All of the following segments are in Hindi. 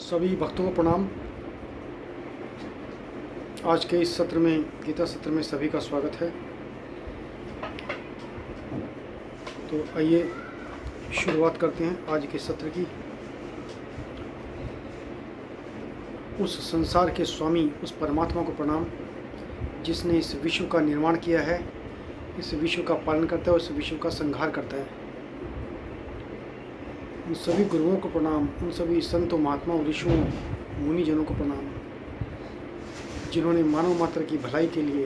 सभी भक्तों को प्रणाम। आज के इस सत्र में, गीता सत्र में सभी का स्वागत है। तो आइए शुरुआत करते हैं आज के सत्र की। उस संसार के स्वामी, उस परमात्मा को प्रणाम जिसने इस विश्व का निर्माण किया है, इस विश्व का पालन करता है, उस विश्व का संहार करता है। उन सभी गुरुओं को प्रणाम, उन सभी संतों, महात्माओं, ऋषियों, मुनिजनों को प्रणाम जिन्होंने मानव मात्र की भलाई के लिए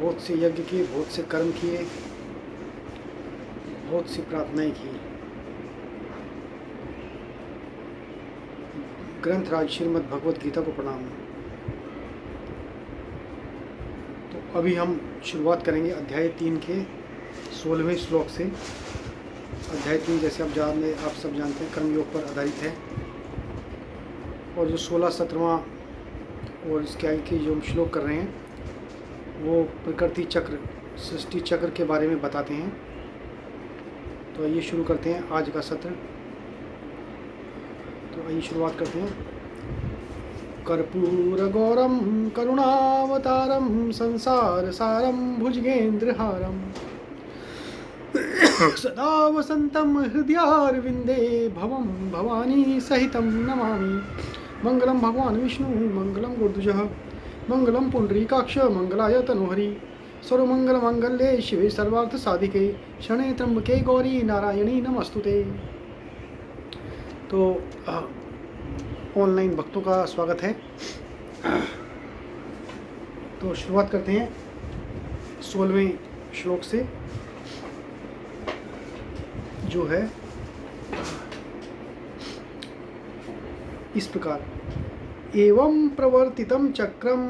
बहुत से यज्ञ किए, बहुत से कर्म किए, बहुत सी प्रार्थनाएं की। ग्रंथराज श्रीमद् भगवत गीता को प्रणाम। तो अभी हम शुरुआत करेंगे अध्याय 3 के 16वें श्लोक से। अध्याय 3 जैसे आप सब जानते हैं कर्मयोग पर आधारित है, और जो 16, 17वां और इसके आगे के जो हम श्लोक कर रहे हैं वो प्रकृति चक्र, सृष्टि चक्र के बारे में बताते हैं। तो आइए शुरू करते हैं आज का सत्र। तो आइए शुरुआत करते हैं। कर्पूर गौरम करुणावतारम संसार सारम भुजगेंद्रहारम सदा वसंतम हृदयारविंदे भवम भवानी सहितं नमामि। मंगलम भगवान विष्णु मंगलम गुरुद्विजः मंगलम पुंडरीकाक्ष मंगलाय तनुहरि सर्वमंगल मंगल्ये शिवे सर्वार्थ साधिके शरण्ये त्र्यंबके गौरी नारायणी नमस्तुते। तो ऑनलाइन भक्तों का स्वागत है। तो शुरुआत करते हैं 16वें श्लोक से, जो है इस प्रकार। एवं प्रवर्तितं चक्रम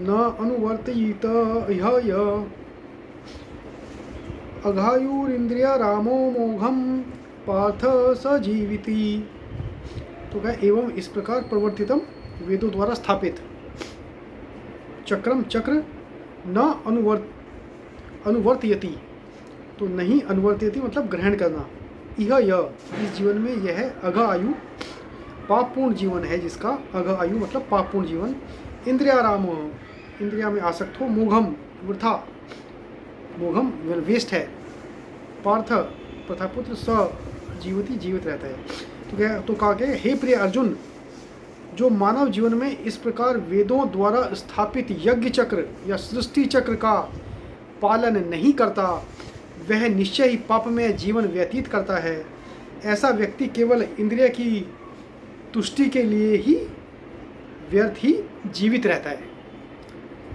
न अनुवर्तयित ह्य अघायुरिंद्रिया रामो मोघम पार्थ सजीविति। तो क्या एवं इस प्रकार प्रवर्तितम, वेदों द्वारा स्थापित, चक्रम चक्र, न अनुवर्तयति, तो नहीं अनुवर्तयति मतलब ग्रहण करना, यह इस जीवन में यह है अघ आयु, पापपूर्ण जीवन है जिसका, अघ आयु मतलब पापपूर्ण जीवन। इंद्रियाराम, इंद्रिया में आसक्त हो, मोघम वृथा, मोघम वेस्ट है, पार्थ प्रथापुत्र स जीवती जीवित रहता है। तो क्या तो कहा गया, हे प्रिय अर्जुन, जो मानव जीवन में इस प्रकार वेदों द्वारा स्थापित यज्ञ चक्र या सृष्टि चक्र का पालन नहीं करता, वह निश्चय ही पापमय जीवन व्यतीत करता है। ऐसा व्यक्ति केवल इंद्रिय की तुष्टि के लिए ही व्यर्थ ही जीवित रहता है।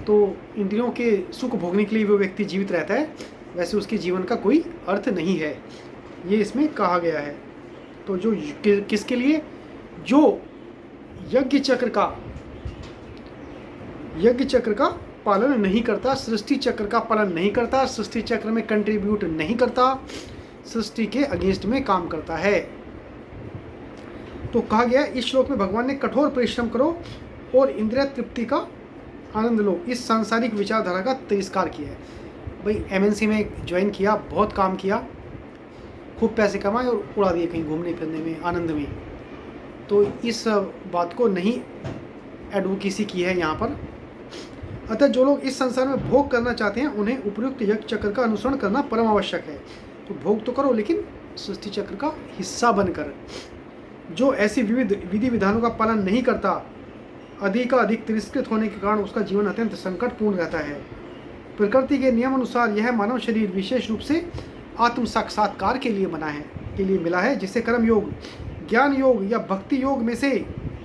तो इंद्रियों के सुख भोगने के लिए वो व्यक्ति जीवित रहता है, वैसे उसके जीवन का कोई अर्थ नहीं है, ये इसमें कहा गया है। तो जो किसके लिए, जो यज्ञ चक्र का पालन नहीं करता, सृष्टि चक्र का पालन नहीं करता, सृष्टि चक्र में कंट्रीब्यूट नहीं करता, सृष्टि के अगेंस्ट में काम करता है। तो कहा गया इस श्लोक में भगवान ने कठोर परिश्रम करो और इंद्रिय तृप्ति का आनंद लो, इस सांसारिक विचारधारा का तिरस्कार किया है। भाई एमएनसी में ज्वाइन किया, बहुत काम किया, खूब पैसे कमाए और उड़ा दिए कहीं घूमने फिरने में, आनंद में। तो इस बात को नहीं एडवोकेसी की है यहाँ पर। अतः जो लोग इस संसार में भोग करना चाहते हैं उन्हें उपयुक्त यज्ञ चक्र का अनुसरण करना परम आवश्यक है। तो भोग तो करो, लेकिन सृष्टि चक्र का हिस्सा बनकर। जो ऐसी विविध विधि विधानों का पालन नहीं करता, अधिक तिरस्कृत होने के कारण उसका जीवन अत्यंत संकटपूर्ण रहता है। प्रकृति के नियम अनुसार यह मानव शरीर विशेष रूप से आत्म साक्षात्कार के लिए मिला है, जिसे कर्म योग, ज्ञान योग या भक्ति योग में से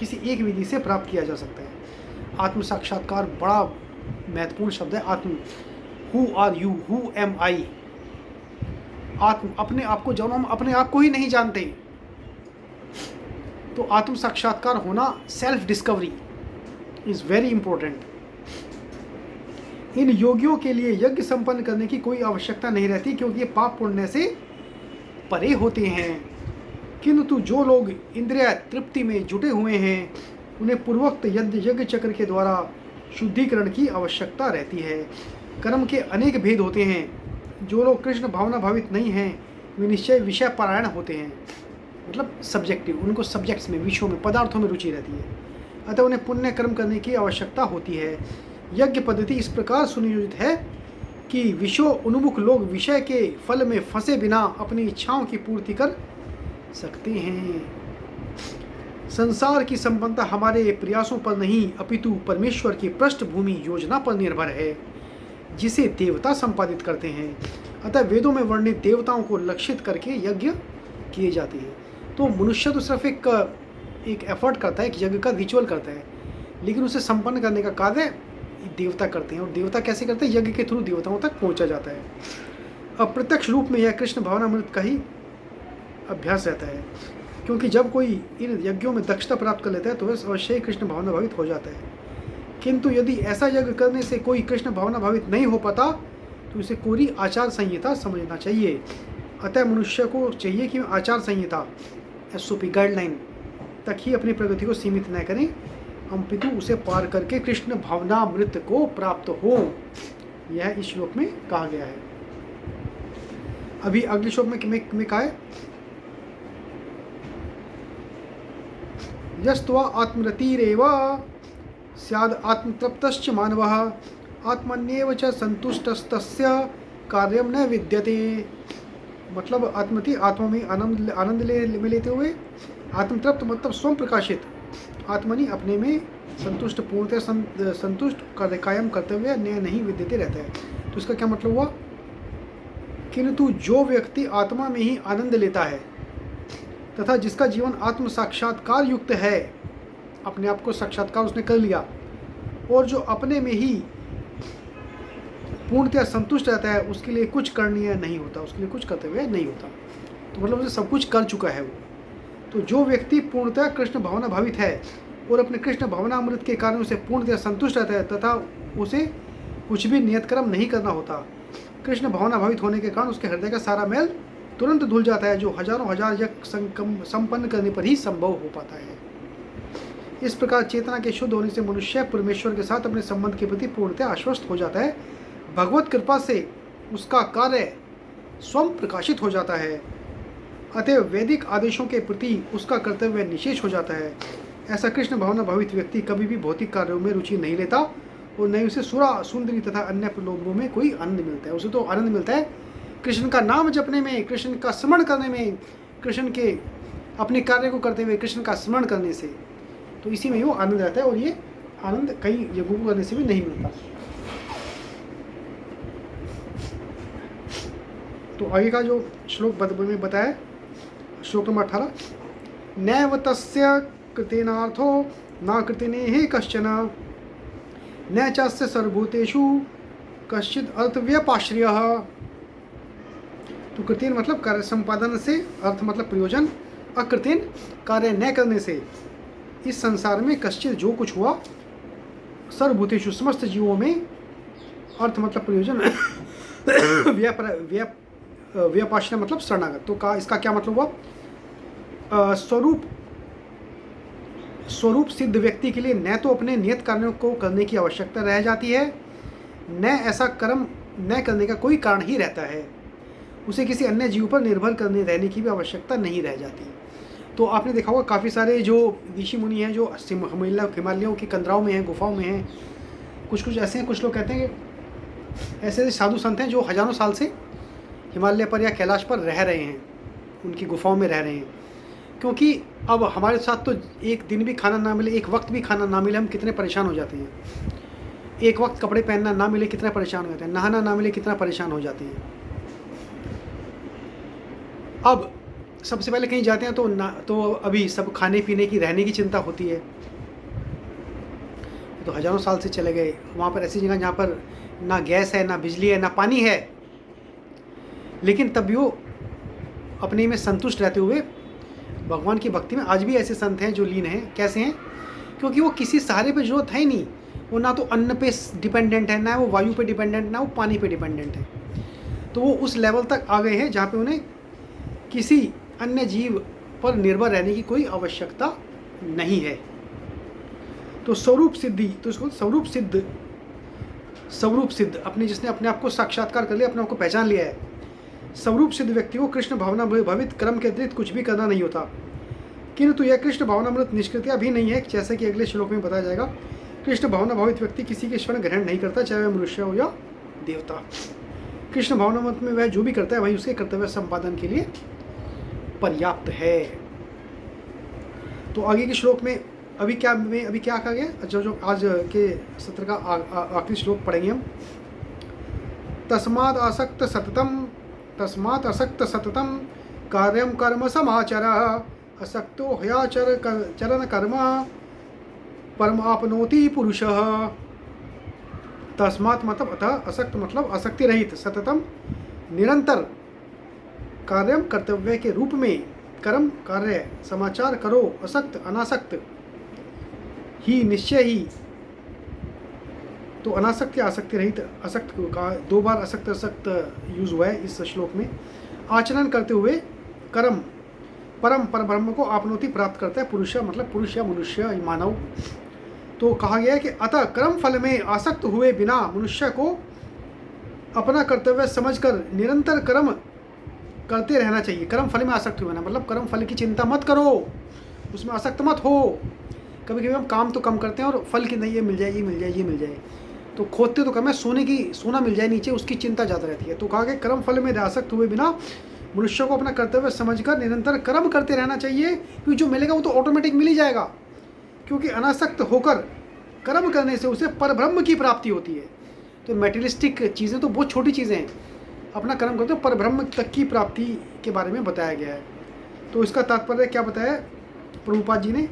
किसी एक विधि से प्राप्त किया जा सकता है। आत्म साक्षात्कार बड़ा महत्वपूर्ण शब्द है। आत्म, who are you, who am I, आत्म, अपने आप को, जब हम अपने आप को ही नहीं जानते, तो आत्म साक्षात्कार होना, self discovery is very important. इन योगियों के लिए यज्ञ संपन्न करने की कोई आवश्यकता नहीं रहती, क्योंकि ये पाप पुण्य से परे होते हैं। किंतु जो लोग इंद्रिय तृप्ति में जुटे हुए हैं, उन्हें पूर्वोक्त यज्ञ चक्र के द्वारा शुद्धिकरण की आवश्यकता रहती है। कर्म के अनेक भेद होते हैं। जो लोग कृष्ण भावना भावित नहीं हैं, वे निश्चय विषय परायण होते हैं। मतलब सब्जेक्टिव, उनको सब्जेक्ट्स में, विषयों में, पदार्थों में रुचि रहती है, अतः उन्हें पुण्य कर्म करने की आवश्यकता होती है। यज्ञ पद्धति इस प्रकार सुनियोजित है कि विषय उन्मुख लोग विषय के फल में फंसे बिना अपनी इच्छाओं की पूर्ति कर सकते हैं। संसार की संपन्नता हमारे प्रयासों पर नहीं अपितु परमेश्वर की पृष्ठभूमि योजना पर निर्भर है, जिसे देवता संपादित करते हैं। अतः वेदों में वर्णित देवताओं को लक्षित करके यज्ञ किए जाते हैं। तो मनुष्य तो सिर्फ एक एफर्ट करता है, एक यज्ञ का रिचुअल करता है, लेकिन उसे संपन्न करने का कार्य देवता करते हैं। और देवता कैसे करते हैं? यज्ञ के थ्रू देवताओं तक पहुंचा जाता है। अप्रत्यक्ष रूप में यह कृष्ण भावनामृत का ही अभ्यास रहता है, क्योंकि जब कोई इन यज्ञों में दक्षता प्राप्त कर लेता है तो वह अवश्य ही कृष्ण भावना भावित हो जाता है। किंतु यदि ऐसा यज्ञ करने से कोई कृष्ण भावना भावित नहीं हो पाता तो इसे कोरी आचार संहिता समझना चाहिए। अतः मनुष्य को चाहिए कि आचार संहिता, SOP, गाइडलाइन तक ही अपनी प्रगति को सीमित न करें, अपितु उसे पार करके कृष्ण भावनामृत को प्राप्त हो। यह इस श्लोक में कहा गया है। अभी अगले श्लोक में कहा है, यस्त्वा आत्मरतिरेव स्याद आत्मतृप्तश्च मानवः आत्मन्येव च संतुष्टस्तस्य कार्यं न विद्यते। मतलब आत्मति, आत्मा में आनंद लेते हुए, आत्मतृप्त मतलब स्वयं प्रकाशित, आत्मनि अपने में संतुष्ट, पूर्णतः संतुष्ट कार्य कायम करते हुए अन्य नहीं विद्यते रहता है। तो इसका क्या मतलब हुआ? किंतु जो व्यक्ति आत्मा में ही आनंद लेता है तथा जिसका जीवन आत्म साक्षात्कार युक्त है, अपने आप को साक्षात्कार उसने कर लिया, और जो अपने में ही पूर्णतः संतुष्ट रहता है, उसके लिए कुछ करणीय नहीं होता, उसके लिए कुछ कर्तव्य नहीं होता। तो मतलब उसे सब कुछ कर चुका है वो। तो जो व्यक्ति पूर्णतः कृष्ण भावना भावित है और अपने कृष्ण भावना अमृत के कारण उसे पूर्णतः संतुष्ट रहता है तथा उसे कुछ भी नियत कर्म नहीं करना होता, कृष्ण भावना भावित होने के कारण उसके हृदय का सारा मैल तुरंत धुल जाता है, जो हजारों हजार यज्ञ संपन्न करने पर ही संभव हो पाता है। इस प्रकार चेतना के शुद्ध होने से मनुष्य परमेश्वर के साथ अपने संबंध के प्रति पूर्णतः आश्वस्त हो जाता है। भगवत कृपा से उसका कार्य स्वयं प्रकाशित हो जाता है, अतः वैदिक आदेशों के प्रति उसका कर्तव्य निशेष हो जाता है। ऐसा कृष्ण भावना भावित व्यक्ति कभी भी भौतिक कार्यों में रुचि नहीं लेता और न ही उसे सुरा, सुंदरी तथा अन्य प्रलोभनों में कोई आनंद मिलता है। उसे तो आनंद मिलता है कृष्ण का नाम जपने में, कृष्ण का स्मरण करने में, कृष्ण के अपने कार्य को करते हुए कृष्ण का स्मरण करने से, तो इसी में वो आनंद रहता है। और ये आनंद कई यज्ञों को करने से भी नहीं मिलता। तो आगे का जो श्लोक में बताया, श्लोक नंबर 18, नैव तस्य कृतेनार्थो न कृतिनेहि कश्चन न चास्य सर्वभूतेषु कश्चित् अर्थव्यपाश्रयः। तो कृतेन मतलब कार्य संपादन से, अर्थ मतलब प्रयोजन, अकृतेन कार्य न करने से इस संसार में कश्चित जो कुछ हुआ, सर्वभूतेषु समस्त जीवों में, अर्थ मतलब प्रयोजन, व्यपाश्रय मतलब शरणागत। तो इसका क्या मतलब हुआ? स्वरूप सिद्ध व्यक्ति के लिए न तो अपने नियत कार्यों को करने की आवश्यकता रह जाती है, न ऐसा कर्म न करने का कोई कारण ही रहता है। उसे किसी अन्य जीव पर निर्भर करने रहने की भी आवश्यकता नहीं रह जाती। तो आपने देखा होगा काफ़ी सारे जो ऋषि मुनि हैं जो हिमालयों की कंदराओं में हैं, गुफाओं में हैं, कुछ ऐसे हैं, कुछ लोग कहते हैं कि ऐसे साधु संत हैं जो हजारों साल से हिमालय पर या कैलाश पर रह रहे हैं, उनकी गुफाओं में रह रहे हैं। क्योंकि अब हमारे साथ तो एक दिन भी खाना ना मिले, एक वक्त भी खाना ना मिले, हम कितने परेशान हो जाते हैं। एक वक्त कपड़े पहनना ना मिले कितना परेशान हो जाते हैं, नहाना ना मिले कितना परेशान हो जाते हैं। अब सबसे पहले कहीं जाते हैं तो अभी सब खाने पीने की, रहने की चिंता होती है। तो हजारों साल से चले गए वहाँ पर, ऐसी जगह जहाँ पर ना गैस है, ना बिजली है, ना पानी है, लेकिन तब भी वो अपने में संतुष्ट रहते हुए भगवान की भक्ति में आज भी ऐसे संत हैं जो लीन हैं। कैसे हैं? क्योंकि वो किसी सहारे पे जरूरत है ही नहीं। वो ना तो अन्न पे डिपेंडेंट है, ना वो वायु पे डिपेंडेंट, ना वो पानी पे डिपेंडेंट है। तो वो उस लेवल तक आ गए हैं जहाँ पे उन्हें किसी अन्य जीव पर निर्भर रहने की कोई आवश्यकता नहीं है। तो स्वरूप सिद्धि, तो इसको स्वरूप सिद्ध अपने, जिसने अपने आप को साक्षात्कार कर लिया, अपने आप को पहचान लिया है, स्वरूप सिद्ध व्यक्ति को कृष्ण भावना भवित कर्म के अतिरिक्त कुछ भी करना नहीं होता, किंतु यह कृष्ण भावनामृत निष्कृतिया भी नहीं है, जैसे कि अगले श्लोक में बताया जाएगा। कृष्ण भावना भावित व्यक्ति किसी के स्वर्ण ग्रहण नहीं करता, चाहे वह मनुष्य हो या देवता। कृष्ण भावनामृत में वह जो भी करता है वही उसके कर्तव्य संपादन के लिए पर्याप्त है। तो आगे के श्लोक में अभी क्या कहा गया, जो आज के सत्र का आखिरी श्लोक पढ़ेंगे हम। तस्मात् असक्त सततम कार्यम कर्म समाचर, असक्तो चरण कर्म परमाप्नोति पुरुषः। तस्मात् मतलब अतः, असक्त मतलब आसक्ति रहित, सततम निरंतर, कार्यम कर्तव्य के रूप में, कर्म कार्य, समाचार करो, असक्त अनासक्त ही, निश्चय ही। तो अनासक्त या आसक्ति रहित, असक्त का 2 बार असक्त यूज हुआ है इस श्लोक में। आचरण करते हुए कर्म परम परब्रह्म को आपनोति प्राप्त करता है पुरुष, मतलब पुरुष या मनुष्य मानव। तो कहा गया है कि अतः कर्म फल में आसक्त हुए बिना मनुष्य को अपना कर्तव्य समझकर निरंतर कर्म करते रहना चाहिए। कर्म फल में आसक्त हुए ना, मतलब कर्म फल की चिंता मत करो, उसमें आसक्त मत हो। कभी कभी हम काम तो कम करते हैं और फल की नहीं, ये मिल जाए, ये मिल जाए, ये मिल जाए, तो खोदते तो कम है, सोना मिल जाए नीचे, उसकी चिंता ज़्यादा रहती है। तो कहा गया कर्म फल में आसक्त हुए बिना मनुष्य को अपना कर्तव्य समझकर निरंतर कर्म करते रहना चाहिए, क्योंकि जो मिलेगा वो तो ऑटोमेटिक मिल ही जाएगा। क्योंकि अनासक्त होकर कर्म करने से उसे परब्रह्म की प्राप्ति होती है। तो मेटेरियलिस्टिक चीज़ें तो बहुत छोटी चीज़ें हैं, अपना कर्म करते हो परब्रह्म तक की प्राप्ति के बारे में बताया गया है। तो इसका तात्पर्य क्या बताया प्रभुपाद जी ने,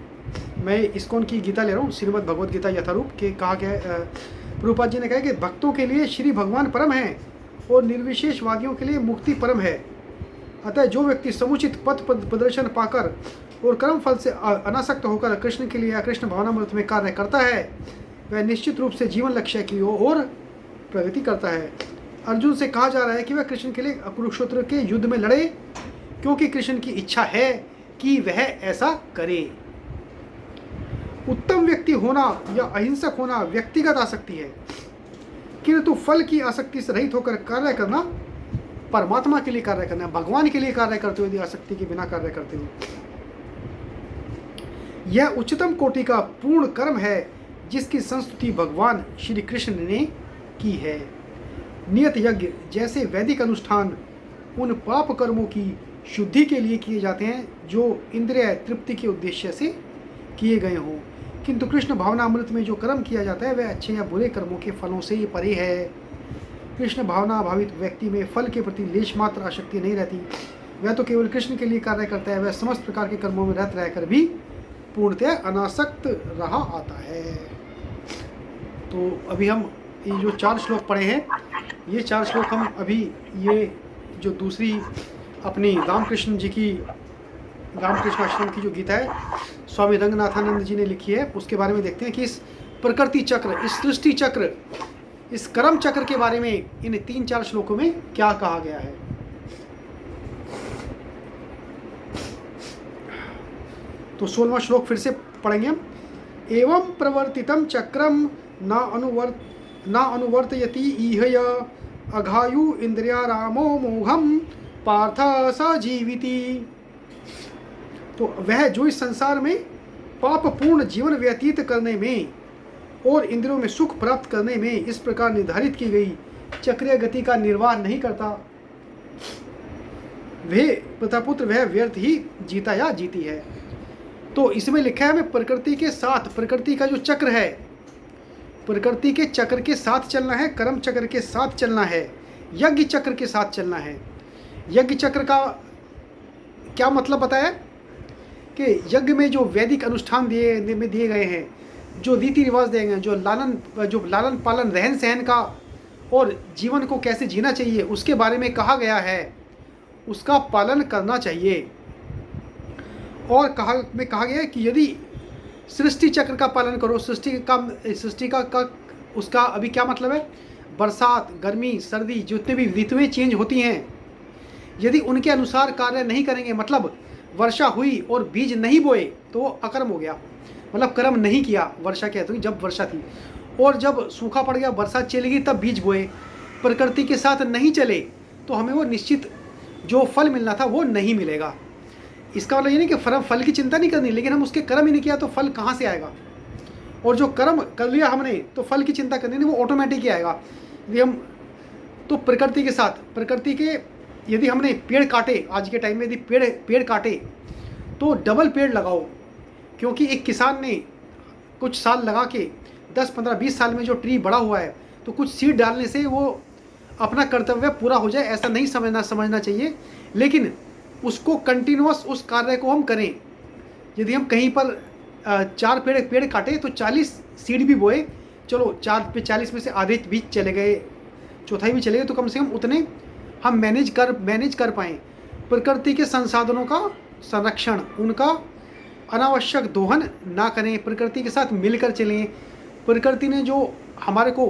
मैं इस्कॉन की गीता ले रहा हूँ, श्रीमद् भगवद गीता यथारूप के कहा गया है। प्रभुपाद जी ने कहा कि भक्तों के लिए श्री भगवान परम है और निर्विशेषवादियों के लिए मुक्ति परम है। अतः जो व्यक्ति समुचित पथ प्रदर्शन पाकर और कर्म फल से अनासक्त होकर कृष्ण के लिए या कृष्ण भावनामृत में कार्य करता है, वह निश्चित रूप से जीवन लक्ष्य की ओर प्रगति करता है। अर्जुन से कहा जा रहा है कि वह कृष्ण के लिए कुरुक्षेत्र के युद्ध में लड़े, क्योंकि कृष्ण की इच्छा है कि वह ऐसा करे। उत्तम व्यक्ति होना या अहिंसक होना व्यक्तिगत आसक्ति है, किंतु फल की आसक्ति से रहित होकर कार्य करना परमात्मा के लिए कार्य करना, भगवान के लिए कार्य करते हुए, आसक्ति के बिना कार्य करते हुए, यह उच्चतम कोटि का पूर्ण कर्म है जिसकी संस्तुति भगवान श्री कृष्ण ने की है। नियत यज्ञ जैसे वैदिक अनुष्ठान उन पाप कर्मों की शुद्धि के लिए किए जाते हैं जो इंद्रिय तृप्ति के उद्देश्य से किए गए हों, किंतु कृष्ण भावनामृत में जो कर्म किया जाता है वह अच्छे या बुरे कर्मों के फलों से ये परे है। कृष्ण भावना भावित व्यक्ति में फल के प्रति लेश मात्र आसक्ति नहीं रहती, वह तो केवल कृष्ण के लिए कार्य करता है, वह समस्त प्रकार के कर्मों में रहकर रहकर भी पूर्णतः अनासक्त रहा आता है। तो अभी हम ये जो 4 श्लोक पढ़े हैं, ये 4 श्लोक हम अभी ये जो दूसरी अपनी रामकृष्ण जी की, रामकृष्ण आश्रम की जो गीता है स्वामी रंगनाथानंद जी ने लिखी है, उसके बारे में देखते हैं कि इस प्रकृति चक्र, इस सृष्टि चक्र, इस कर्म चक्र के बारे में इन 3-4 श्लोकों में क्या कहा गया है। तो 16वां श्लोक फिर से पढ़ेंगे हम। एवं प्रवर्तितम चक्रम न अनुवर्तयति इह अघायु इंद्रियारामो मोघम पार्थ स जीविति। तो वह जो इस संसार में पाप पूर्ण जीवन व्यतीत करने में और इंद्रियों में सुख प्राप्त करने में इस प्रकार निर्धारित की गई चक्रीय गति का निर्वाह नहीं करता, वह प्रतापुत्र वह व्यर्थ ही जीता या जीती है। तो इसमें लिखा है हमें प्रकृति के साथ, प्रकृति का जो चक्र है, प्रकृति के चक्र के साथ चलना है, कर्म चक्र के साथ चलना है, यज्ञ चक्र के साथ चलना है। यज्ञ चक्र का क्या मतलब बताया कि यज्ञ में जो वैदिक अनुष्ठान दिए गए हैं, जो रीति रिवाज दिए गए हैं, जो लालन पालन रहन सहन का और जीवन को कैसे जीना चाहिए उसके बारे में कहा गया है, उसका पालन करना चाहिए। और कहा गया है कि यदि सृष्टि चक्र का पालन करो, सृष्टि का उसका अभी क्या मतलब है, बरसात, गर्मी, सर्दी, जितने भी ऋतुएं चेंज होती हैं, यदि उनके अनुसार कार्य नहीं करेंगे, मतलब वर्षा हुई और बीज नहीं बोए तो वो अकर्म हो गया, मतलब कर्म नहीं किया। वर्षा कहते हैं जब वर्षा थी, और जब सूखा पड़ गया, बरसात चली गई, तब बीज बोए, प्रकृति के साथ नहीं चले तो हमें वो निश्चित जो फल मिलना था वो नहीं मिलेगा। इसका मतलब ये नहीं कि फल की चिंता नहीं करनी, लेकिन हम उसके कर्म ही नहीं किया तो फल कहाँ से आएगा। और जो कर्म कर लिया हमने तो फल की चिंता करनी नहीं, वो ऑटोमेटिक ही आएगा। यदि हम तो प्रकृति के साथ, प्रकृति के यदि हमने पेड़ काटे, आज के टाइम में यदि पेड़ काटे तो डबल पेड़ लगाओ, क्योंकि एक किसान ने कुछ साल लगा के 10, 15, 20 साल में जो ट्री बड़ा हुआ है, तो कुछ सीड डालने से वो अपना कर्तव्य पूरा हो जाए ऐसा नहीं समझना चाहिए। लेकिन उसको कंटिन्यूअस उस कार्य को हम करें। यदि हम कहीं पर 4 पेड़ काटे तो 40 सीड भी बोए, चलो 4 पे 40 में से आधे भी चले गए, चौथाई भी चले गए, तो कम से कम उतने हम मैनेज कर पाएँ। प्रकृति के संसाधनों का संरक्षण, उनका अनावश्यक दोहन ना करें, प्रकृति के साथ मिलकर चलें। प्रकृति ने जो हमारे को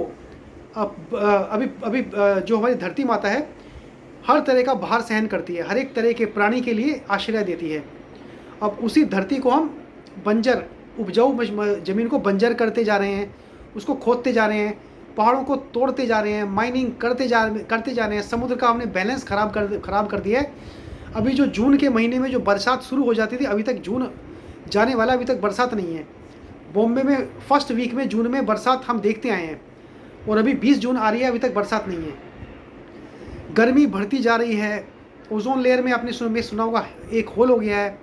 अभी जो हमारी धरती माता है, हर तरह का भार सहन करती है, हर एक तरह के प्राणी के लिए आश्रय देती है। अब उसी धरती को हम बंजर, उपजाऊ ज़मीन को बंजर करते जा रहे हैं, उसको खोदते जा रहे हैं, पहाड़ों को तोड़ते जा रहे हैं, माइनिंग करते जा रहे हैं, समुद्र का हमने बैलेंस ख़राब कर दिया है। अभी जो जून के महीने में जो बरसात शुरू हो जाती थी, अभी तक जून जाने वाला, अभी तक बरसात नहीं है। बॉम्बे में फर्स्ट वीक में जून में बरसात हम देखते आए हैं, और अभी 20 जून आ रही है, अभी तक बरसात नहीं है। गर्मी बढ़ती जा रही है, ओजोन लेयर में आपने सुना होगा एक होल हो गया है।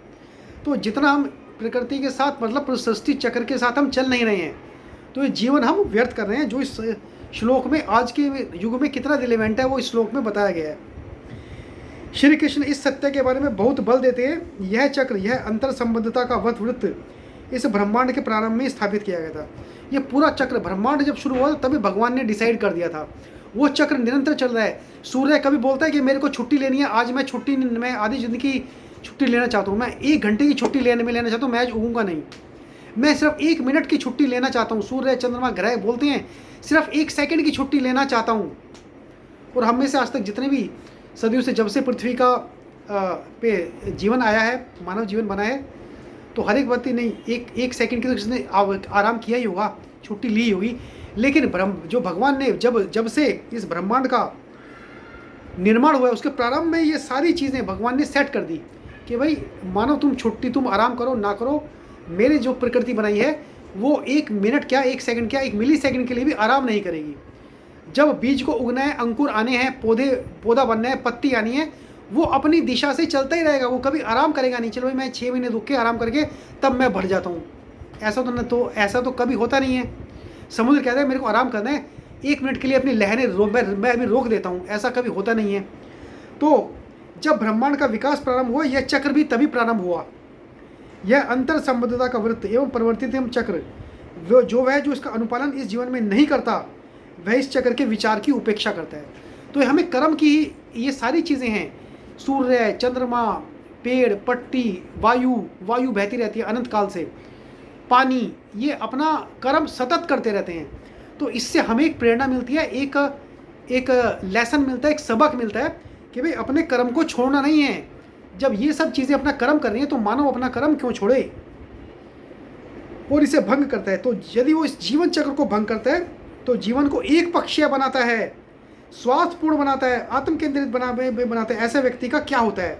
तो जितना हम प्रकृति के साथ, मतलब सृष्टि चक्र के साथ हम चल नहीं रहे हैं, तो ये जीवन हम व्यर्थ कर रहे हैं। जो इस श्लोक में, आज के युग में कितना रिलेवेंट है, वो इस श्लोक में बताया गया है। श्री कृष्ण इस सत्य के बारे में बहुत बल देते हैं। यह चक्र, यह अंतर संबंधता का वृत्त इस ब्रह्मांड के प्रारंभ में स्थापित किया गया था। ये पूरा चक्र, ब्रह्मांड जब शुरू हुआ तभी भगवान ने डिसाइड कर दिया था। वो चक्र निरंतर चल रहा है। सूर्य कभी बोलता है कि मेरे को छुट्टी लेनी है, आज मैं आधी ज़िंदगी छुट्टी लेना चाहता हूँ, मैं 1 घंटे की छुट्टी लेना चाहता हूँ, मैं आज उगूंगा नहीं, मैं सिर्फ 1 मिनट की छुट्टी लेना चाहता हूँ। सूर्य, चंद्रमा, ग्रह बोलते हैं सिर्फ 1 सेकंड की छुट्टी लेना चाहता हूँ। और हम में से आज तक जितने भी सदियों से, जब से पृथ्वी का पे जीवन आया है, मानव जीवन बना है, तो हर एक व्यक्ति नहीं एक सेकंड की तो किसने आराम किया ही होगा, छुट्टी ली होगी। लेकिन जो भगवान ने जब से इस ब्रह्मांड का निर्माण हुआ है, उसके प्रारंभ में ये सारी चीज़ें भगवान ने सेट कर दी कि भाई मानो तुम छुट्टी, तुम आराम करो ना करो, मेरे जो प्रकृति बनाई है वो 1 मिनट क्या, 1 सेकंड क्या, 1 मिली सेकंड के लिए भी आराम नहीं करेगी। जब बीज को उगना है, अंकुर आने हैं, पौधा बनना है, पत्ती आनी है, वो अपनी दिशा से चलता ही रहेगा, वो कभी आराम करेगा नहीं। चलो भाई मैं 6 महीने रुक के आराम करके तब मैं बढ़ जाता हूँ, ऐसा तो कभी होता नहीं है। समुद्र कहता है मेरे को आराम करना है, 1 मिनट के लिए अपनी लहरें मैं अभी रोक देता हूँ, ऐसा कभी होता नहीं है। तो जब ब्रह्मांड का विकास प्रारंभ हुआ, यह चक्र भी तभी प्रारंभ हुआ। यह अंतर संबद्धता का वृत्त एवं परिवर्तित एवं चक्र, जो इसका अनुपालन इस जीवन में नहीं करता, वह इस चक्र के विचार की उपेक्षा करता है। तो हमें कर्म की ही ये सारी चीज़ें हैं, सूर्य, चंद्रमा, पेड़, पट्टी, वायु बहती रहती है अनंत काल से, पानी, ये अपना कर्म सतत करते रहते हैं। तो इससे हमें एक प्रेरणा मिलती है, एक लेसन मिलता है, एक सबक मिलता है कि भाई अपने कर्म को छोड़ना नहीं है। जब ये सब चीज़ें अपना कर्म कर रही हैं तो मानव अपना कर्म क्यों छोड़े और इसे भंग करता है। तो यदि वो इस जीवन चक्र को भंग करता है तो जीवन को एक पक्षीय बनाता है, स्वार्थपूर्ण बनाता है, आत्म केंद्रित बनाता है। ऐसे व्यक्ति का क्या होता है,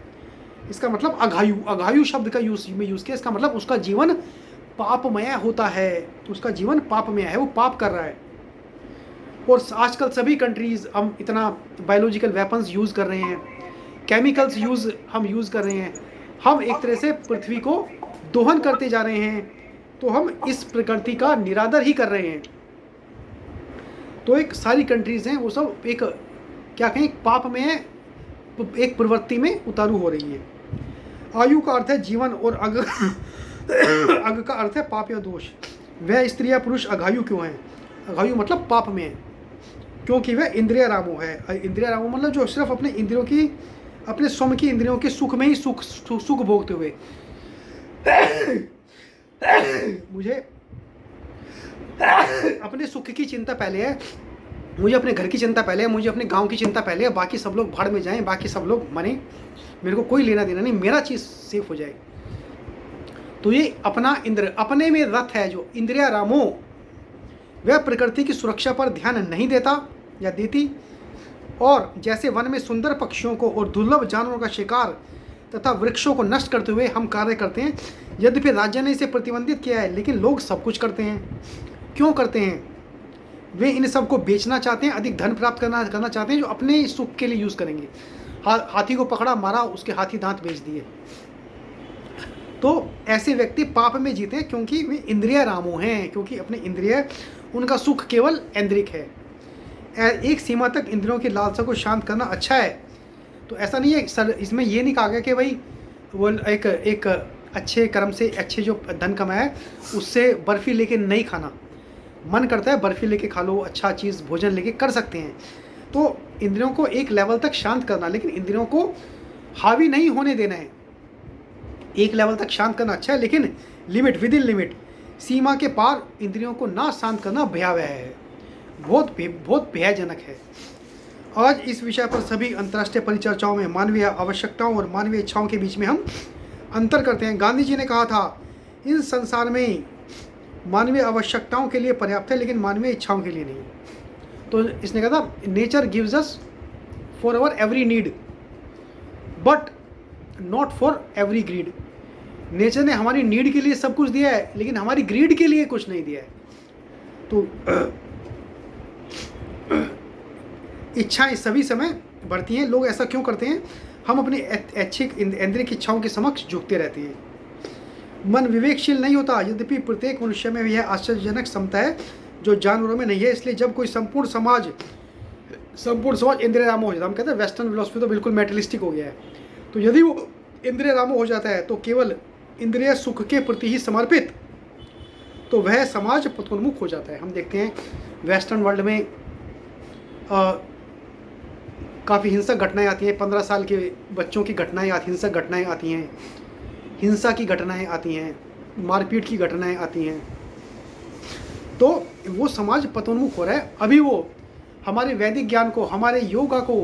इसका मतलब अघायु शब्द का यूज़ किया। इसका मतलब उसका जीवन पापमय होता है, उसका जीवन पापमय है, वो पाप कर रहा है। और आजकल सभी कंट्रीज़ हम इतना बायोलॉजिकल वेपन्स यूज़ कर रहे हैं, केमिकल्स हम यूज़ कर रहे हैं, हम एक तरह से पृथ्वी को दोहन करते जा रहे हैं, तो हम इस प्रकृति का निरादर ही कर रहे हैं। तो एक सारी कंट्रीज़ हैं वो सब एक क्या कहें, पाप में है, एक प्रवृत्ति में उतारू हो रही है। आयु का अर्थ है जीवन और अग अग का अर्थ है पाप या दोष। वह स्त्री या पुरुष अघायु क्यों है? अघायु मतलब पाप में है, क्योंकि वह इंद्रिय रामो है। इंद्रिय रामो मतलब जो सिर्फ अपने इंद्रियों की, अपने स्वयं की इंद्रियों के सुख में ही सुख भोगते हुए। मुझे अपने सुख की चिंता पहले है, मुझे अपने घर की चिंता पहले है, मुझे अपने गांव की चिंता पहले है, बाकी सब लोग भाड़ में जाएं, बाकी सब लोग मरें, मेरे को कोई लेना देना नहीं, मेरा चीज़ सेफ हो जाए। तो ये अपने में रत है जो इंद्रिया रामो, वह प्रकृति की सुरक्षा पर ध्यान नहीं देता या देती और जैसे वन में सुंदर पक्षियों को और दुर्लभ जानवरों का शिकार तथा वृक्षों को नष्ट करते हुए हम कार्य करते हैं। यद्यपि राज्य ने इसे प्रतिबंधित किया है, लेकिन लोग सब कुछ करते हैं। क्यों करते हैं? वे इन सब को बेचना चाहते हैं, अधिक धन प्राप्त करना चाहते हैं, जो अपने सुख के लिए यूज़ करेंगे। हाथी को पकड़ा, मारा, उसके हाथी दांत बेच दिए। तो ऐसे व्यक्ति पाप में जीते हैं, क्योंकि वे इंद्रिय रामो हैं, क्योंकि अपने इंद्रिय, उनका सुख केवल ऐन्द्रिक है। एक सीमा तक इंद्रियों की लालसा को शांत करना अच्छा है। तो ऐसा नहीं है सर, इसमें ये नहीं कहा गया कि भाई वो एक अच्छे कर्म से अच्छे जो धन कमाया है उससे बर्फ़ी लेके नहीं खाना। मन करता है बर्फ़ी लेके खा लो, अच्छा चीज़ भोजन लेके कर सकते हैं। तो इंद्रियों को एक लेवल तक शांत करना, लेकिन इंद्रियों को हावी नहीं होने देना है। एक लेवल तक शांत करना अच्छा है, लेकिन लिमिट, विद इन लिमिट। सीमा के पार इंद्रियों को ना शांत करना भयावह है, बहुत भयजनक है। आज इस विषय पर सभी अंतर्राष्ट्रीय परिचर्चाओं में मानवीय आवश्यकताओं और मानवीय इच्छाओं के बीच में हम अंतर करते हैं। गांधी जी ने कहा था, इस संसार में मानवीय आवश्यकताओं के लिए पर्याप्त है, लेकिन मानवीय इच्छाओं के लिए नहीं। तो इसने कहा था, nature gives us for our every need but not for every greed. Nature ने हमारी नीड के लिए सब कुछ दिया है, लेकिन हमारी ग्रीड के लिए कुछ नहीं दिया है। तो इच्छाएं सभी समय बढ़ती हैं। लोग ऐसा क्यों करते हैं? हम अपनी ऐच्छिक ऐन्द्रिक इच्छाओं के समक्ष झुकते रहते हैं। मन विवेकशील नहीं होता, यद्यपि प्रत्येक मनुष्य में यह आश्चर्यजनक क्षमता है जो जानवरों में नहीं है। इसलिए जब कोई संपूर्ण समाज इंद्रिय रामो हो जाता है, हम कहते हैं वेस्टर्न फिलॉसफी तो बिल्कुल मेटलिस्टिक हो गया है। तो यदि वो इंद्रिय रामो हो जाता है तो केवल इंद्रिय सुख के प्रति ही समर्पित, तो वह समाज पतोन्मुख हो जाता है। हम देखते हैं वेस्टर्न वर्ल्ड में काफ़ी हिंसक घटनाएं आती हैं। 15 साल के बच्चों की घटनाएं हिंसक घटनाएं आती हैं, हिंसा की घटनाएं आती हैं, मारपीट की घटनाएं आती हैं। तो वो समाज पतोन्मुख हो रहा है। अभी वो हमारे वैदिक ज्ञान को, हमारे योगा को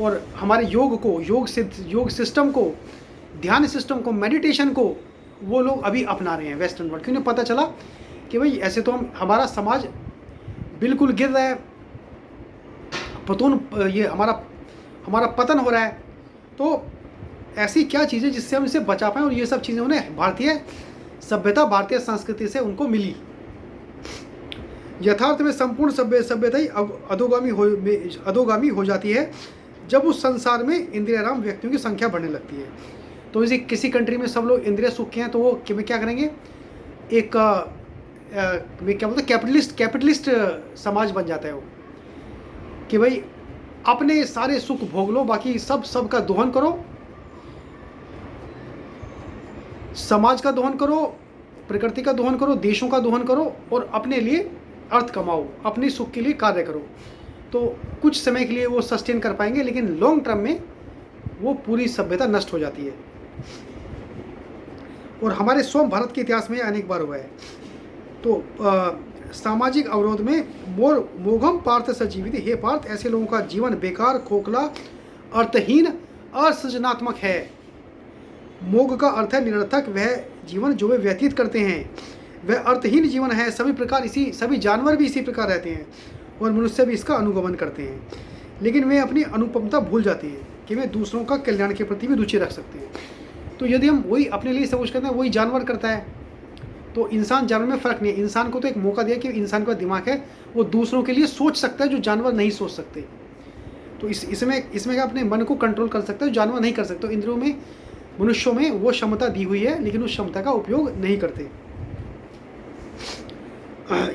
और हमारे योग को, योग सिस्टम को, ध्यान सिस्टम को, मेडिटेशन को वो लोग अभी अपना रहे हैं वेस्टर्न वर्ल्ड। क्योंकि पता चला कि भाई ऐसे तो हमारा समाज बिल्कुल गिर रहा है, ये हमारा पतन हो रहा है। तो ऐसी क्या चीज़ें जिससे हम इसे बचा पाएँ, और ये सब चीज़ें उन्हें भारतीय सभ्यता, भारतीय संस्कृति से उनको मिली। यथार्थ में संपूर्ण सभ्यता ही अधोगामी हो जाती है जब उस संसार में इंद्रियराम व्यक्तियों की संख्या बढ़ने लगती है। तो किसी कंट्री में सब लोग इंद्रिय सुख के हैं, तो वो क्या करेंगे? एक क्या बोलते हैं, कैपिटलिस्ट समाज बन जाता है वो, कि भाई अपने सारे सुख भोग लो, बाकी सब का दोहन करो, समाज का दोहन करो, प्रकृति का दोहन करो, देशों का दोहन करो, और अपने लिए अर्थ कमाओ, अपने सुख के लिए कार्य करो। तो कुछ समय के लिए वो सस्टेन कर पाएंगे, लेकिन लॉन्ग टर्म में वो पूरी सभ्यता नष्ट हो जाती है। और हमारे स्वयं भारत के इतिहास में अनेक बार हुआ है। तो सामाजिक अवरोध में मोघम पार्थ सजीवित, हे पार्थ, ऐसे लोगों का जीवन बेकार, खोखला, अर्थहीन, असृजनात्मक है। मोघ का अर्थ है निरर्थक। वह जीवन जो वे व्यतीत करते हैं वह अर्थहीन जीवन है। सभी जानवर भी इसी प्रकार रहते हैं और मनुष्य भी इसका अनुगमन करते हैं, लेकिन वे अपनी अनुपमता भूल जाते हैं कि वे दूसरों का कल्याण के प्रति भी रुचि रख सकते हैं। तो यदि हम वही अपने लिए सब कुछ करते हैं, वही जानवर करता है, तो इंसान जानवर में फ़र्क नहीं है। इंसान को तो एक मौका दिया कि इंसान का दिमाग है, वो दूसरों के लिए सोच सकता है जो जानवर नहीं सोच सकते। तो इसमें अपने मन को कंट्रोल कर सकता है जो जानवर नहीं कर सकते। तो इंद्रियों में, मनुष्यों में वो क्षमता दी हुई है, लेकिन उस क्षमता का उपयोग नहीं करते।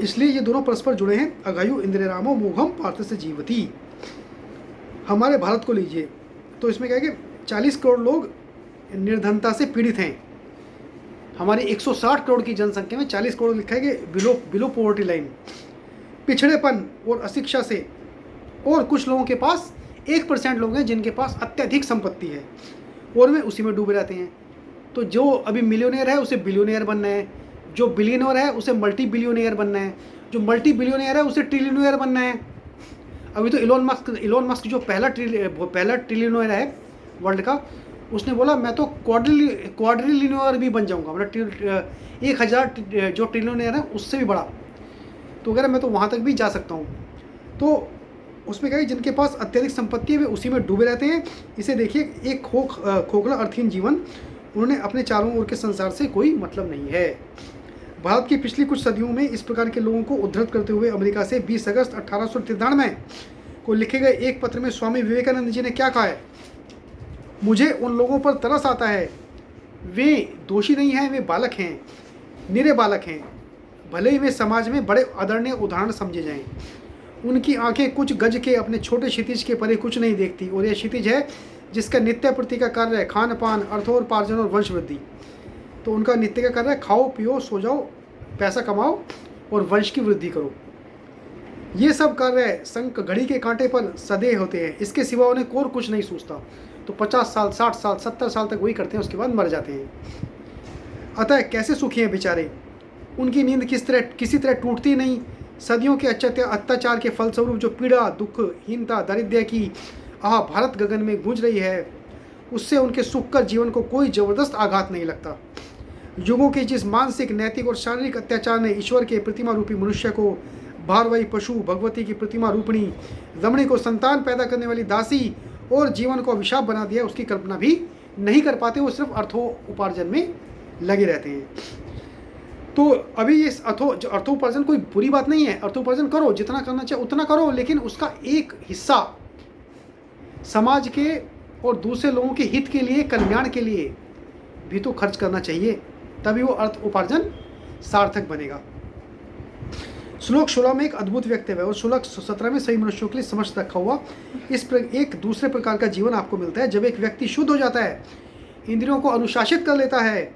इसलिए ये दोनों परस्पर जुड़े हैं। अघायु इंद्रियरामो मोघम पार्थ से जीवती। हमारे भारत को लीजिए, तो इसमें क्या है कि 40 करोड़ लोग निर्धनता से पीड़ित हैं। हमारी 160 करोड़ की जनसंख्या में 40 करोड़ लिखा है कि बिलो पॉवर्टी लाइन, पिछड़ेपन और अशिक्षा से। और कुछ लोगों के पास 1% लोग हैं जिनके पास अत्यधिक संपत्ति है और वे उसी में डूबे रहते हैं। तो जो अभी मिलियनेयर है उसे बिलियनेयर बनना है, जो बिलियनर है उसे मल्टी बिलियनेयर बनना है, जो मल्टी बिलियनेयर है उसे ट्रिलियनेयर बनना है। अभी तो इलोन मस्क जो पहला ट्रिलियनेयर है वर्ल्ड का, उसने बोला मैं तो क्वाड्रिलियनेयर भी बन जाऊंगा, मतलब 1000 जो ट्रिलियनेयर है उससे भी बड़ा। तो कह रहा मैं तो वहाँ तक भी जा सकता हूँ। तो उसमें क्या है, जिनके पास अत्यधिक संपत्ति है वे उसी में डूबे रहते हैं। इसे देखिए, एक खोखला अर्थहीन जीवन, उन्होंने अपने चारों ओर के संसार से कोई मतलब नहीं है। भारत की पिछली कुछ सदियों में इस प्रकार के लोगों को उद्धृत करते हुए अमेरिका से 20 अगस्त 1893 को लिखे गए एक पत्र में स्वामी विवेकानंद जी ने क्या कहा है, मुझे उन लोगों पर तरस आता है, वे दोषी नहीं हैं, वे बालक हैं, निरे बालक हैं, भले ही वे समाज में बड़े आदरणीय उदाहरण समझे जाएं। उनकी आंखें कुछ गज के अपने छोटे क्षितिज के परे कुछ नहीं देखती, और यह क्षितिज है जिसका नित्य प्रति का कार्य है खान पान, अर्थोपार्जन और वंश वृद्धि। तो उनका नित्य का कार्य है खाओ पियो सो जाओ, पैसा कमाओ और वंश की वृद्धि करो। ये सब कार्य शंख घड़ी के कांटे पर सदे होते हैं, इसके सिवा उन्हें और कुछ नहीं सोचता। तो 50 साल 60 साल 70 साल तक वही करते हैं, उसके बाद मर जाते हैं। अतः कैसे सुखी हैं बेचारे, उनकी नींद किसी तरह टूटती नहीं। सदियों के अत्याचार के फलस्वरूप जो पीड़ा, दुख, हीनता, दारिद्र्य की भारत गगन में गूंज रही है, उससे उनके सुखकर जीवन को कोई जबरदस्त आघात नहीं लगता। युगों के जिस मानसिक, नैतिक और शारीरिक अत्याचार ने ईश्वर के प्रतिमा रूपी मनुष्य को भारवाही पशु, भगवती की प्रतिमा रूपणी रमणी को संतान पैदा करने वाली दासी और जीवन को अभिशाप बना दिया, उसकी कल्पना भी नहीं कर पाते। वो सिर्फ अर्थोपार्जन में लगे रहते हैं। तो अभी ये अर्थोपार्जन कोई बुरी बात नहीं है, अर्थोपार्जन करो, जितना करना चाहिए उतना करो, लेकिन उसका एक हिस्सा समाज के और दूसरे लोगों के हित के लिए, कल्याण के लिए भी तो खर्च करना चाहिए, तभी वो अर्थ उपार्जन सार्थक बनेगा। श्लोक 16 में एक अद्भुत वक्तव्य है और श्लोक 17 में सभी मनुष्यों के लिए समझ रखा हुआ एक दूसरे प्रकार का जीवन आपको मिलता है। जब एक व्यक्ति शुद्ध हो जाता है, इंद्रियों को अनुशासित कर लेता है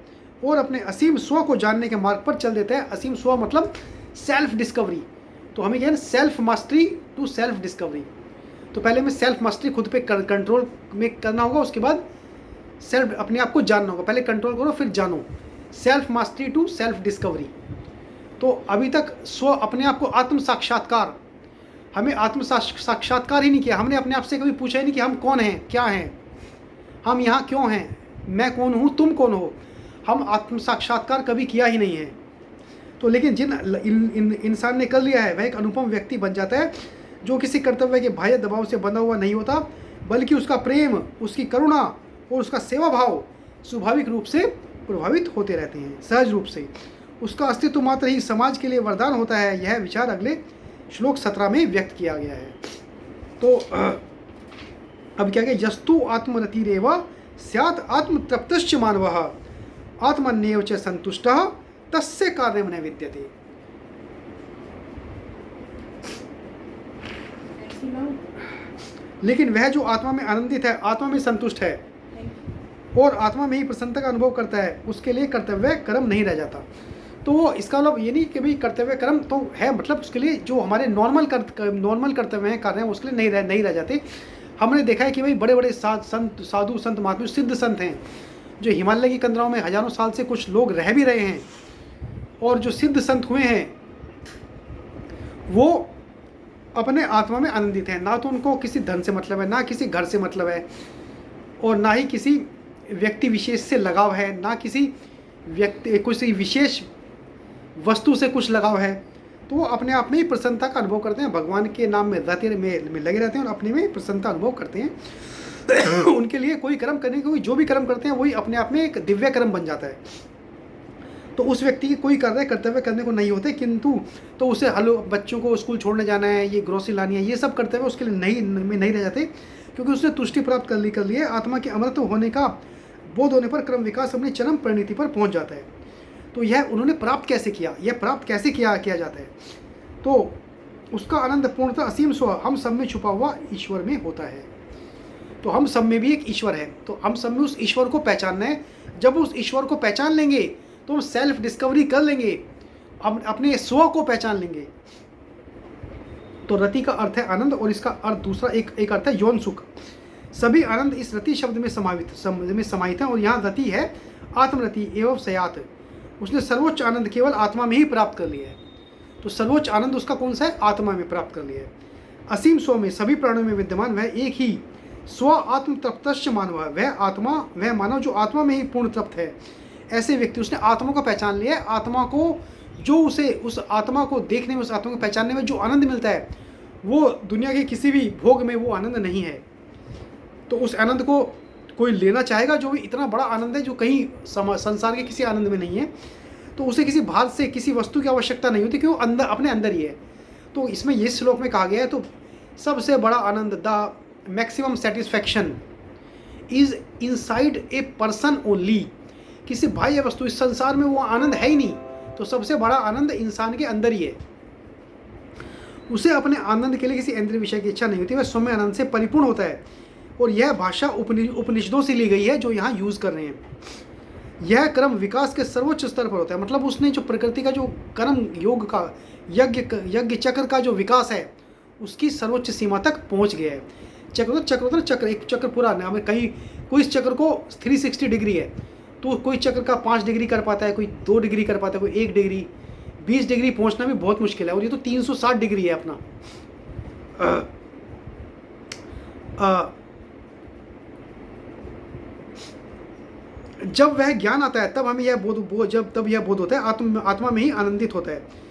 और अपने असीम स्व को जानने के मार्ग पर चल देता है। असीम स्व मतलब सेल्फ डिस्कवरी। तो हमें क्या है, self mastery to self discovery. तो पहले में सेल्फ मास्टरी खुद पे कंट्रोल में करना होगा, उसके बाद सेल्फ अपने आप को जानना होगा। पहले कंट्रोल करो फिर जानो, self mastery to self discovery. तो अभी तक स्व अपने आप को आत्म साक्षात्कार, हमें आत्म साक्षात्कार ही नहीं किया। हमने अपने आप से कभी पूछा ही नहीं कि हम कौन हैं, क्या हैं, हम यहाँ क्यों हैं, मैं कौन हूँ, तुम कौन हो। हम आत्म साक्षात्कार कभी किया ही नहीं है। तो लेकिन जिन इंसान ने कर लिया है, वह एक अनुपम व्यक्ति बन जाता है, जो किसी कर्तव्य के बाह्य दबाव से बंधा हुआ नहीं होता, बल्कि उसका प्रेम, उसकी करुणा और उसका सेवा भाव स्वाभाविक रूप से प्रभावित होते रहते हैं, सहज रूप से। उसका अस्तित्व मात्र ही समाज के लिए वरदान होता है। यह विचार अगले श्लोक 17 में व्यक्त किया गया है। तो अब क्या कहें, यस्तु आत्मरतिरेव स्यात् आत्मतृप्तश्च मानवः आत्मन्येव च संतुष्टः तस्य कार्यं न विद्यते। लेकिन वह जो आत्मा में आनंदित है, आत्मा में संतुष्ट है और आत्मा में ही प्रसन्नता का अनुभव करता है, उसके लिए कर्तव्य कर्म नहीं रह जाता। तो इसका मतलब ये नहीं कि भाई कर्तव्य कर्म तो है, मतलब उसके लिए जो हमारे नॉर्मल कर्तव्य हैं, कार्य हैं, उसके लिए नहीं रह जाते। हमने देखा है कि भाई बड़े बड़े साधु संत महात्मा सिद्ध संत हैं, जो हिमालय की कंदराओं में हजारों साल से कुछ लोग रह भी रहे हैं, और जो सिद्ध संत हुए हैं वो अपने आत्मा में आनंदित हैं। ना तो उनको किसी धन से मतलब है, ना किसी घर से मतलब है, और ना ही किसी व्यक्ति विशेष से लगाव है, ना किसी विशेष वस्तु से कुछ लगाव है। तो वो अपने आप में ही प्रसन्नता का अनुभव करते हैं, भगवान के नाम में रति में लगे रहते हैं और अपने में प्रसन्नता अनुभव करते हैं। उनके लिए कोई कर्म करने के, जो भी कर्म करते हैं वही अपने आप में एक दिव्य कर्म बन जाता है। तो उस व्यक्ति की कोई कर्तव्य करने को नहीं होते, किंतु तो उसे बच्चों को स्कूल छोड़ने जाना है, ये ग्रोसरी लानी है, ये सब कर्तव्य उसके लिए नहीं रह जाते, क्योंकि उसने तुष्टि प्राप्त कर ली है। आत्मा के अमृत होने का बोध होने पर क्रम विकास अपनी चरम परिणति पर पहुंच जाता है। तो यह उन्होंने प्राप्त कैसे किया, यह प्राप्त कैसे किया जाता है, तो उसका आनंद पूर्णतः असीम स्व हम सब में छुपा हुआ ईश्वर में होता है। तो हम सब में भी एक ईश्वर है, तो हम सब में उस ईश्वर को पहचानना है। जब उस ईश्वर को पहचान लेंगे तो हम सेल्फ डिस्कवरी कर लेंगे, अपने स्व को पहचान लेंगे। तो रति का अर्थ है आनंद, और इसका अर्थ दूसरा एक अर्थ है यौन सुख। सभी आनंद इस रति शब्द में समाहित है, और यहाँ रति है आत्मरति एवं सयात। उसने सर्वोच्च आनंद केवल आत्मा में ही प्राप्त कर लिया है। तो सर्वोच्च आनंद उसका कौन सा है, आत्मा में प्राप्त कर लिया है। असीम स्व में सभी प्राणियों में विद्यमान वह एक ही स्व आत्म तृप्तश्च मानव है, वह मानव जो आत्मा में ही पूर्ण तृप्त है। ऐसे व्यक्ति, उसने आत्मा को पहचान लिया है। आत्मा को जो उसे उस आत्मा को देखने में, उस आत्मा को पहचानने में जो आनंद मिलता है, वो दुनिया के किसी भी भोग में वो आनंद नहीं है। तो उस आनंद को कोई लेना चाहेगा जो भी इतना बड़ा आनंद है जो कहीं संसार के किसी आनंद में नहीं है, तो उसे किसी बाहर से किसी वस्तु की आवश्यकता नहीं होती, क्योंकि वो अंदर अपने अंदर ही है। तो इसमें ये श्लोक में कहा गया है, तो सबसे बड़ा आनंद, the maximum satisfaction is inside a person only. किसी बाह्य वस्तु, इस संसार में वो आनंद है ही नहीं, तो सबसे बड़ा आनंद इंसान के अंदर ही है। उसे अपने आनंद के लिए किसी इंद्रिय विषय की इच्छा नहीं होती, वह सौम्य आनंद से परिपूर्ण होता है। और यह भाषा उपनिषदों से ली गई है जो यहाँ यूज़ कर रहे हैं। यह कर्म विकास के सर्वोच्च स्तर पर होता है, मतलब उसने जो प्रकृति का जो कर्म योग का यज्ञ चक्र का जो विकास है उसकी सर्वोच्च सीमा तक पहुँच गया है। चक्र एक चक्र पूरा हमें कहीं कोई इस चक्र को 360 डिग्री है, तो कोई चक्र का 5 डिग्री कर पाता है, कोई 2 डिग्री कर पाता है, कोई 1 डिग्री, 20 डिग्री पहुंचना भी बहुत मुश्किल है, और ये तो 360 डिग्री है अपना। जब वह ज्ञान आता है तब हमें यह तब यह बोध होता है आत्मा में ही आनंदित होता है।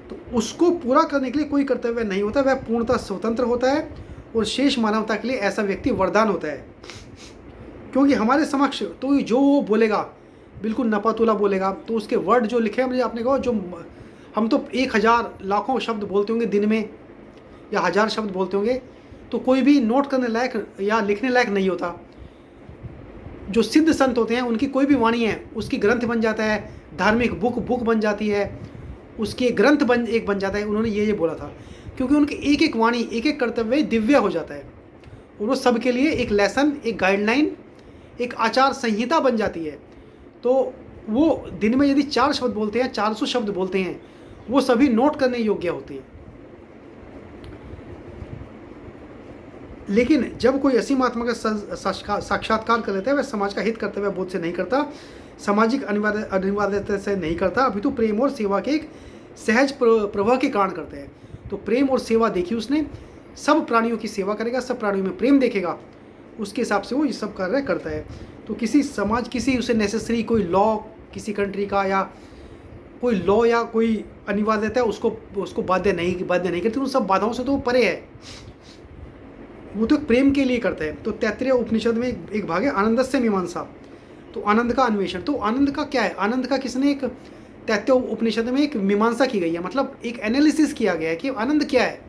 तो उसको पूरा करने के लिए कोई कर्तव्य नहीं होता, वह पूर्णतः स्वतंत्र होता है, और शेष मानवता के लिए ऐसा व्यक्ति वरदान होता है। क्योंकि हमारे समक्ष तो जो वो बोलेगा बिल्कुल नपातुला बोलेगा, तो उसके वर्ड जो लिखे हैं, आपने कहा जो हम तो 1000 लाखों शब्द बोलते होंगे दिन में, या 1000 शब्द बोलते होंगे, तो कोई भी नोट करने लायक या लिखने लायक नहीं होता। जो सिद्ध संत होते हैं उनकी कोई भी वाणी है उसकी ग्रंथ बन जाता है, धार्मिक बुक बन जाती है, उसके ग्रंथ बन जाता है। उन्होंने ये बोला था, क्योंकि उनकी एक एक वाणी, एक एक कर्तव्य दिव्य हो जाता है, और वो सबके लिए एक लेसन, एक गाइडलाइन, एक आचार संहिता बन जाती है। तो वो दिन में यदि 4 शब्द बोलते हैं, 400 शब्द बोलते हैं, वो सभी नोट करने योग्य होते हैं। लेकिन जब कोई असीम आत्मा का साक्षात्कार कर लेता है, वह समाज का हित कर्तव्य बोध से नहीं करता, सामाजिक अनिवार्यता से नहीं करता, अभी तो प्रेम और सेवा के एक सहज प्रवाह के कारण करते हैं। तो प्रेम और सेवा देखी उसने, सब प्राणियों की सेवा करेगा, सब प्राणियों में प्रेम देखेगा, उसके हिसाब से वो ये सब कार्य करता है। तो किसी समाज, किसी उसे नेसेसरी कोई लॉ किसी कंट्री का, या कोई लॉ या कोई अनिवार्यता है उसको बाध्य नहीं करती, उन सब बाधाओं से तो वो परे है, वो तो प्रेम के लिए करता है। तो तैत्तिरीय उपनिषद में एक भाग है आनंदस्य मीमांसा, तो आनंद का अन्वेषण। तो आनंद का क्या है, आनंद का किसने एक तैत्तिरीय उपनिषद में एक मीमांसा की गई है, मतलब एक एनालिसिस किया गया है कि आनंद क्या है,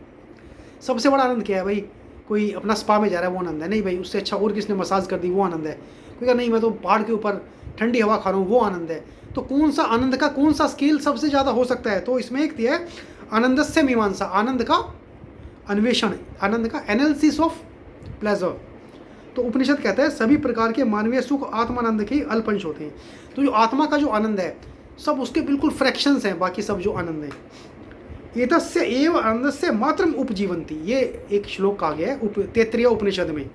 सबसे बड़ा आनंद क्या है। भाई कोई अपना स्पा में जा रहा है वो आनंद है, नहीं भाई उससे अच्छा और किसने मसाज कर दी वो आनंद है, कोई कहा नहीं मैं तो पहाड़ के ऊपर ठंडी हवा खा रहा हूँ वो आनंद है। तो कौन सा आनंद का कौन सा स्केल सबसे ज़्यादा हो सकता है, तो इसमें एक है आनंदस्य मीमांसा, आनंद का अन्वेषण, आनंद का एनालिसिस ऑफ प्लेजर। तो उपनिषद कहता है सभी प्रकार के मानवीय सुख आत्मानंद के अल्पंश होते हैं। तो जो आत्मा का जो आनंद है सब उसके बिल्कुल फ्रैक्शंस हैं, बाकी सब जो आनंद है। एतस्य एव आनंदस्य मात्रम उपजीवंती, ये एक श्लोक कहा गया है तैत्तिरीय उपनिषद में।